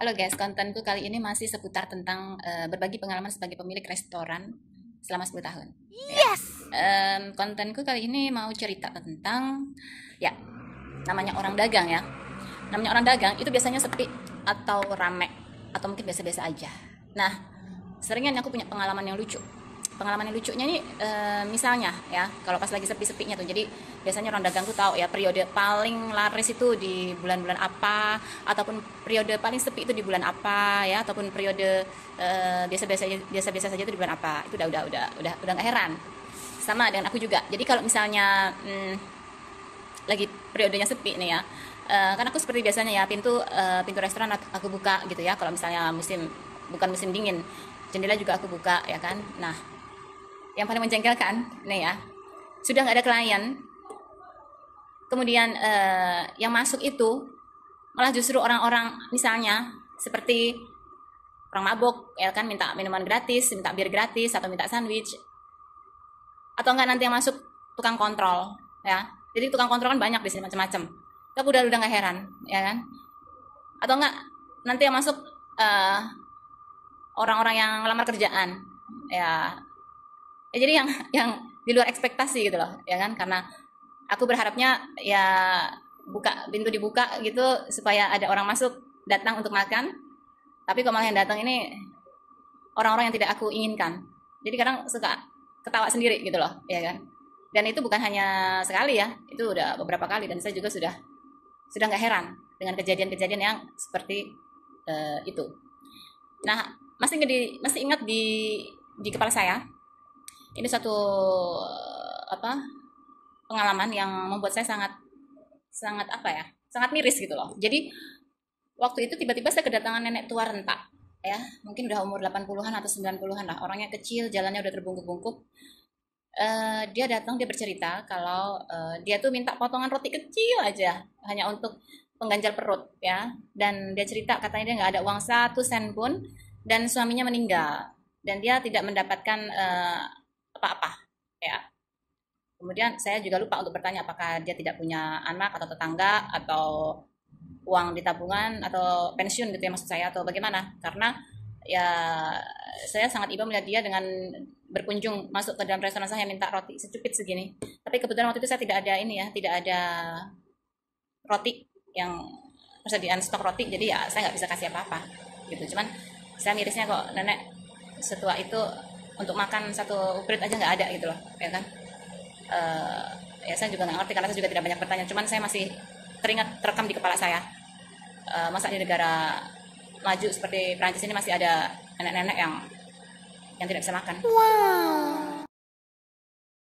Halo guys, kontenku kali ini masih seputar tentang berbagi pengalaman sebagai pemilik restoran selama 10 tahun. Ya. Kontenku kali ini mau cerita tentang ya namanya orang dagang ya. Namanya orang dagang itu biasanya sepi atau rame atau mungkin biasa-biasa aja. Nah, seringnya aku punya pengalaman yang lucu. Pengalaman yang lucunya ini misalnya ya, kalau pas lagi sepi-sepinya tuh. Jadi biasanya orang dagang tuh tahu ya periode paling laris itu di bulan-bulan apa, ataupun periode paling sepi itu di bulan apa ya, ataupun periode biasa-biasa saja itu di bulan apa. Itu udah nggak heran. Sama dengan aku juga. Jadi kalau misalnya lagi periodenya sepi nih ya, kan aku seperti biasanya ya pintu restoran aku buka gitu ya, kalau misalnya bukan musim dingin, jendela juga aku buka ya kan. Nah, yang paling menjengkelkan nih ya, sudah nggak ada klien, kemudian yang masuk itu malah justru orang-orang misalnya seperti orang mabok ya kan, minta minuman gratis, minta bir gratis, atau minta sandwich, atau enggak nanti yang masuk tukang kontrol ya. Jadi tukang kontrol kan banyak di sini macam-macam. Aku udah nggak heran ya kan. Atau enggak nanti yang masuk orang-orang yang ngelamar kerjaan ya. Jadi yang di luar ekspektasi gitu loh ya kan, karena aku berharapnya ya pintu dibuka gitu supaya ada orang masuk datang untuk makan, tapi kok malah yang datang ini orang-orang yang tidak aku inginkan. Jadi kadang suka ketawa sendiri gitu loh ya kan. Dan itu bukan hanya sekali ya, itu udah beberapa kali, dan saya juga sudah nggak heran dengan kejadian-kejadian yang seperti itu. Nah, masih ingat di kepala saya ini satu pengalaman yang membuat saya sangat sangat sangat miris gitu loh. Jadi waktu itu tiba-tiba saya kedatangan nenek tua rentak ya, mungkin udah umur 80-an atau 90-an lah, orangnya kecil, jalannya udah terbungkuk-bungkuk. Dia datang, dia bercerita kalau dia tuh minta potongan roti kecil aja hanya untuk pengganjal perut ya, dan dia cerita katanya dia nggak ada uang 1 sen pun, dan suaminya meninggal dan dia tidak mendapatkan apa-apa ya. Kemudian saya juga lupa untuk bertanya apakah dia tidak punya anak atau tetangga atau uang di tabungan atau pensiun gitu ya, maksud saya, atau bagaimana, karena ya saya sangat iba melihat dia dengan berkunjung masuk ke dalam restoran saya minta roti secupit segini. Tapi kebetulan waktu itu saya tidak ada tidak ada roti yang persediaan stok roti, jadi ya saya nggak bisa kasih apa-apa gitu. Cuman saya mirisnya kok nenek setua itu untuk makan satu uprit aja nggak ada gitu loh ya kan. Ya saya juga nggak ngerti karena saya juga tidak banyak bertanya, cuman saya masih terekam di kepala saya, masa di negara maju seperti Prancis ini masih ada nenek-nenek yang tidak bisa makan. Wow.